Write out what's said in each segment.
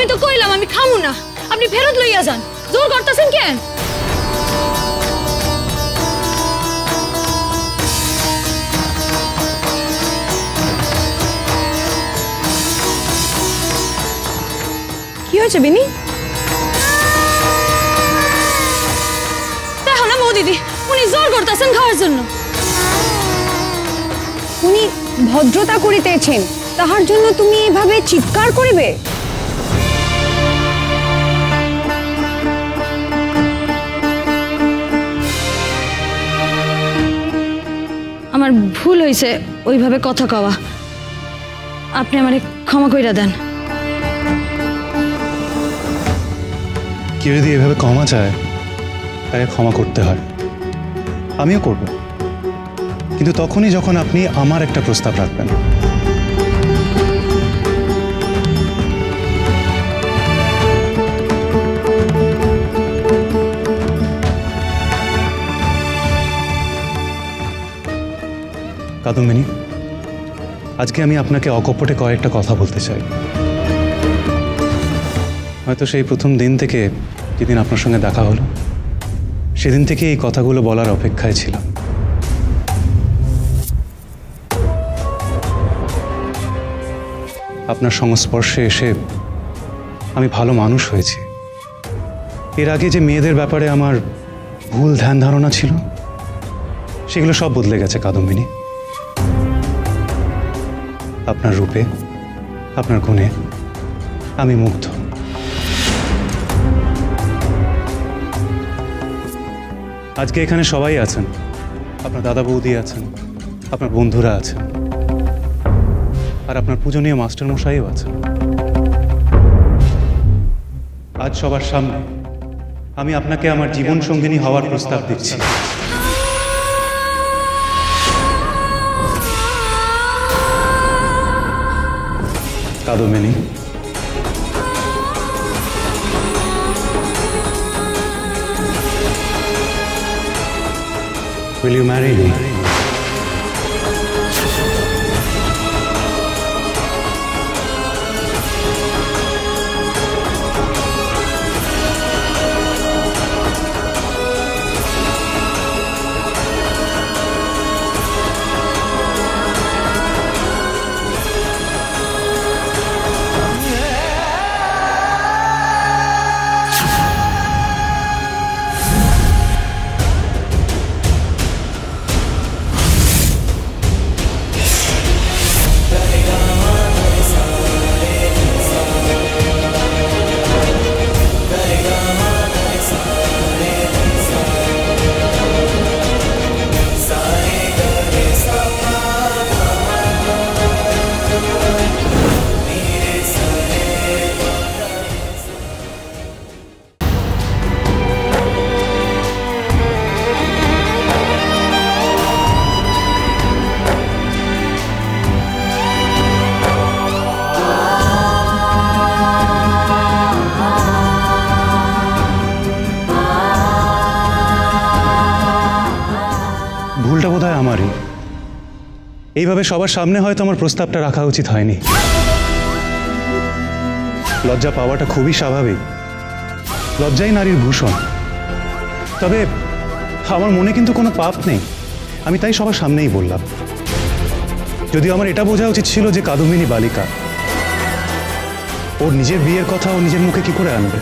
আমি তো কইলাম আমি খামু না, আপনি ফেরত লইয়া যান। জোর করতেছেন কেন? কি হয়েছে বিনি? দেখো না বৌদিদি, উনি জোর করতেছেন খাওয়ার জন্য। উনি ভদ্রতা করিতেছেন, তাহার জন্য তুমি এইভাবে চিৎকার করিবে? আমার ভুল হয়েছে ওইভাবে কথা কওয়া, আপনি আমারে ক্ষমা কইরা দেন। কেউ যদি এভাবে ক্ষমা চায় তাকে ক্ষমা করতে হয়, আমিও করব, কিন্তু তখনই যখন আপনি আমার একটা প্রস্তাব রাখবেন। কাদম্বিনী, আজকে আমি আপনাকে অকপটে কয়েকটা কথা বলতে চাই। হয়তো সেই প্রথম দিন থেকে যেদিন আপনার সঙ্গে দেখা হলো, সেদিন থেকে এই কথাগুলো বলার অপেক্ষায় ছিলাম। আপনার সংস্পর্শে এসে আমি ভালো মানুষ হয়েছি। এর আগে যে মেয়েদের ব্যাপারে আমার ভুল ধ্যান ধারণা ছিল, সেগুলো সব বদলে গেছে কাদম্বিনী। আপনার রূপে, আপনার গুণে আমি মুগ্ধ। আজকে এখানে সবাই আছেন, আপনার দাদা বৌদি আছেন, আপনার বন্ধুরা আছেন, আর আপনার পূজনীয় মাস্টার মশাইও আছেন। আজ সবার সামনে আমি আপনাকে আমার জীবন সঙ্গিনী হওয়ার প্রস্তাব দিচ্ছি। Kadambini, will you marry me? ভুলটা বোধহয় আমারই। এইভাবে সবার সামনে হয়তো আমার প্রস্তাবটা রাখা উচিত হয়নি। লজ্জা পাওয়াটা খুবই স্বাভাবিক, লজ্জাই নারীর ভূষণ। তবে আমার মনে কিন্তু কোনো পাপ নেই, আমি তাই সবার সামনেই বললাম। যদিও আমার এটা বোঝা উচিত ছিল যে কাদম্বিনী বালিকা, ওর নিজের বিয়ের কথা ও নিজের মুখে কি করে আনবে।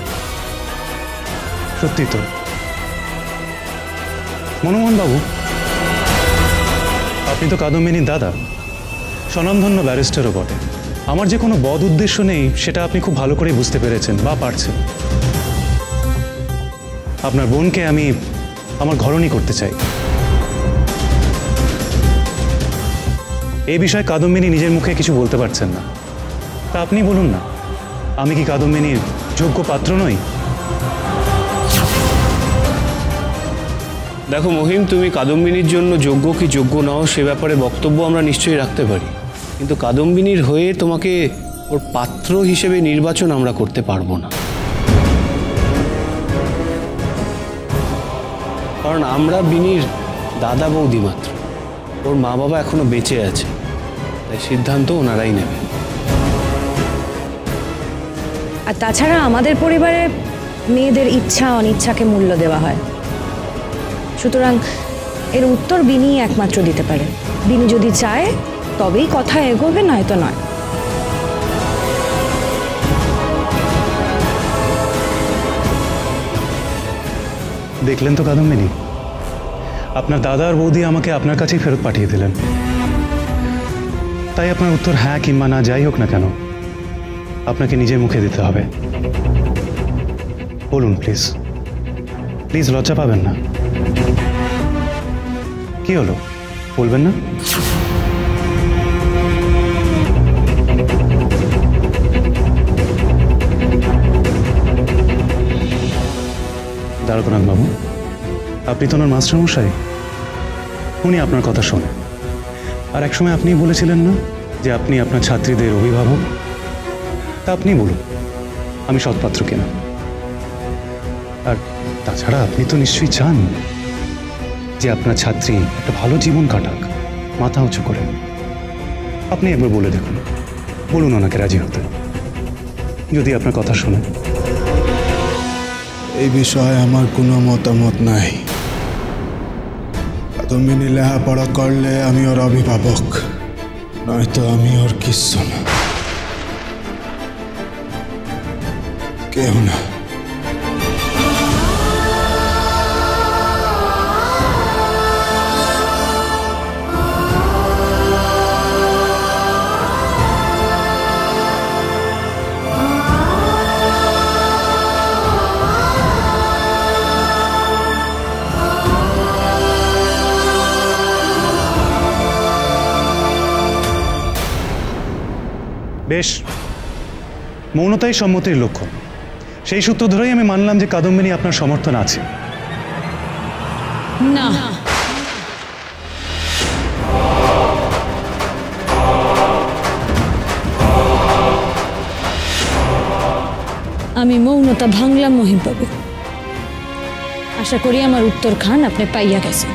সত্যি তো মনমোহন বাবু, আপনি তো কাদম্বিনীর দাদা, স্বনামধন্য ব্যারিস্টারও বটে। আমার যে কোনো বদ উদ্দেশ্য নেই সেটা আপনি খুব ভালো করেই বুঝতে পেরেছেন বা পারছেন। আপনার বোনকে আমি আমার ঘরণী করতে চাই। এই বিষয়ে কাদম্বিনী নিজের মুখে কিছু বলতে পারছেন না, তা আপনি বলুন না, আমি কি কাদম্বিনীর যোগ্য পাত্র নই? দেখো মহিম, তুমি কাদম্বিনীর জন্য যোগ্য কি যোগ্য নাও সে ব্যাপারে বক্তব্য আমরা নিশ্চয়ই রাখতে পারি, কিন্তু কাদম্বিনীর হয়ে তোমাকে ওর পাত্র হিসেবে নির্বাচন আমরা করতে পারবো না। কারণ আমরা বিনির দাদা বৌদি মাত্র, ওর মা বাবা এখনো বেঁচে আছে, তাই সিদ্ধান্ত ওনারাই নেবে। আর তাছাড়া আমাদের পরিবারে মেয়েদের ইচ্ছা অনিচ্ছাকে মূল্য দেওয়া হয়, সুতরাং এর উত্তর বিনি একমাত্র দিতে পারে। বিনি যদি চায় তবেই কথা এগোবে, নয়তো নয়। দেখলেন তো কাদম্বিনী, আপনার দাদা আর বৌদি আমাকে আপনার কাছেই ফেরত পাঠিয়ে দিলেন। তাই আপনার উত্তর হ্যাঁ কিংবা না যাই হোক না কেন, আপনাকে নিজের মুখে দিতে হবে। বলুন প্লিজ, প্লিজ, লজ্জা পাবেন না। কি হলো, বলবেন না? দ্বারকানাথ বাবু, আপনি তো ওনার মাস্টারমশাই, উনি আপনার কথা শোনেন। আর একসময় আপনি বলেছিলেন না যে আপনি আপনার ছাত্রীদের অভিভাবক? তা আপনি বলুন, আমি সৎপাত্র কিনা। আর তাছাড়া আপনি তো নিশ্চয়ই চান যে আপনার ছাত্রী একটা ভালো জীবন কাটাক, মাথা উঁচু করে। আপনি একবার বলে দেখুন, বলুন ওনাকে রাজি হতে, যদি আপনার কথা শোনে। এই বিষয়ে আমার কোনো মতামত নাই। কাদম্বিনী লেখাপড়া করলে আমি ওর অভিভাবক, নয়তো আমি ওর কিচ্ছু না, কেউ না। বেশ, মৌনতাই সম্মতির লক্ষণ। সেই সূত্র ধরেই আমি মানলাম যে কাদম্বিনী আপনার সমর্থন আছে। না, আমি মৌনতা ভাঙলাম মহিমবাবু। আশা করি আমার উত্তর খান আপনি পাইয়া গেছেন।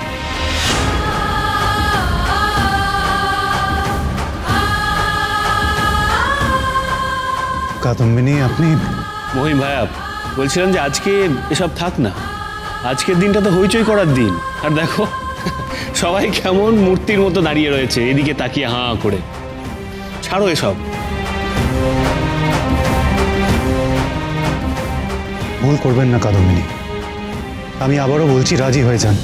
কাদম্বিনী, আপনি মহিম ভাইয়া, বলছিলাম যে আজকে এসব থাক না, আজকের দিনটা তো হইচই করার দিন। আর দেখো সবাই কেমন মূর্তির মতো দাঁড়িয়ে রয়েছে, এদিকে তাকিয়ে হাঁ করে। ছাড়ো এসব। ভুল করবেন না কাদম্বিনী, আমি আবারও বলছি, রাজি হয়ে যান।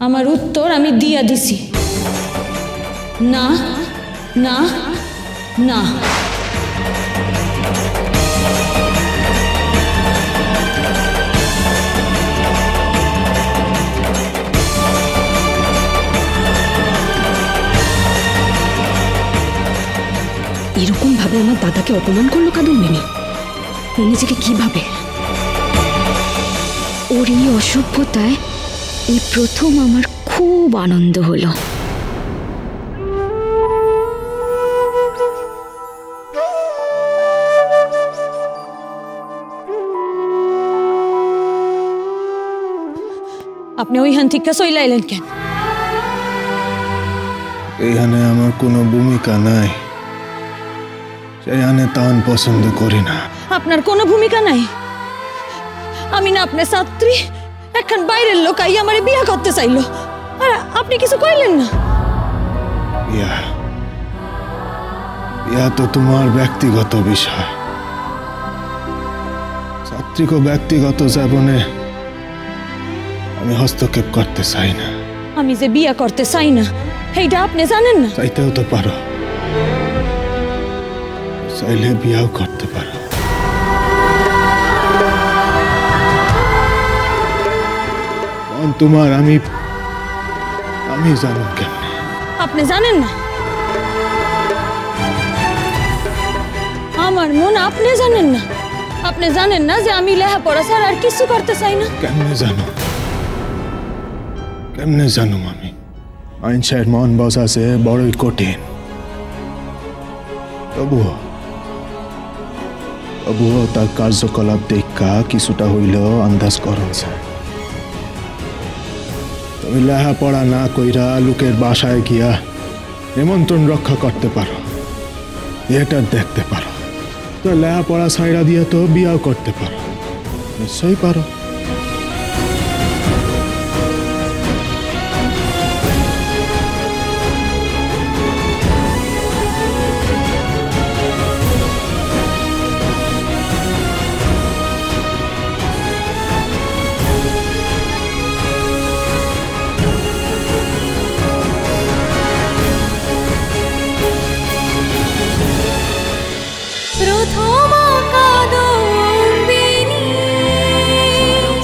আমার উত্তর আমি দিয়া দিছি। না, না, না। এরকম ভাবে আমার দাদাকে অপমান করলো কাদম্বিনী। ও নিজেকে কি ভাবে? ওর এই অসভ্যতায় এই প্রথম আমার খুব আনন্দ হলো। আপনি ওইখান থেকে চইলাইলেন কেন? এইখানে আমার কোনো ভূমিকা নাই, সেইখানে তান পছন্দ করি না। আপনার কোনো ভূমিকা নাই? আমি না আপনার ছাত্রী, এখন বাইরের লোক আই আমারে বিয়া করতে চাইলো, আর আপনি কিছু কইলেন না। বিয়া বিয়া তো তোমার ব্যক্তিগত বিষয়। ছাত্রীকে ব্যক্তিগত জীবনে আমি হস্তক্ষেপ করতে চাই না। আমি যে বিয়া করতে চাই না এইটা আপনি জানেন না? চাইতেও তো পারো, চাইলে বিয়াও করতে পারো। তোমার আমি জানো কেমনে? আপনি জানেন না? আমার মন আপনি জানেন না? আপনি জানেন না যে আমি লেখাপড়া ছাড়া আর কিছু করতে চাই না? কেমনে জানো? কেমনে জানো আমি? মানুষের মন বসাছে বড়ই কঠিন। তবুও তার কার্যকলাপ দেখা কিছুটা হইলেও আন্দাজ করা যায়। তুমি লেখাপড়া না কইরা লোকের বাসায় গিয়া নিমন্ত্রণ রক্ষা করতে পারো, এটা দেখতে পারো, তো লেখাপড়া সাইডা দিয়ে তো বিয়াও করতে পারো, নিশ্চয়ই পারো।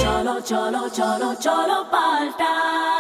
cholo cholo cholo cholo palta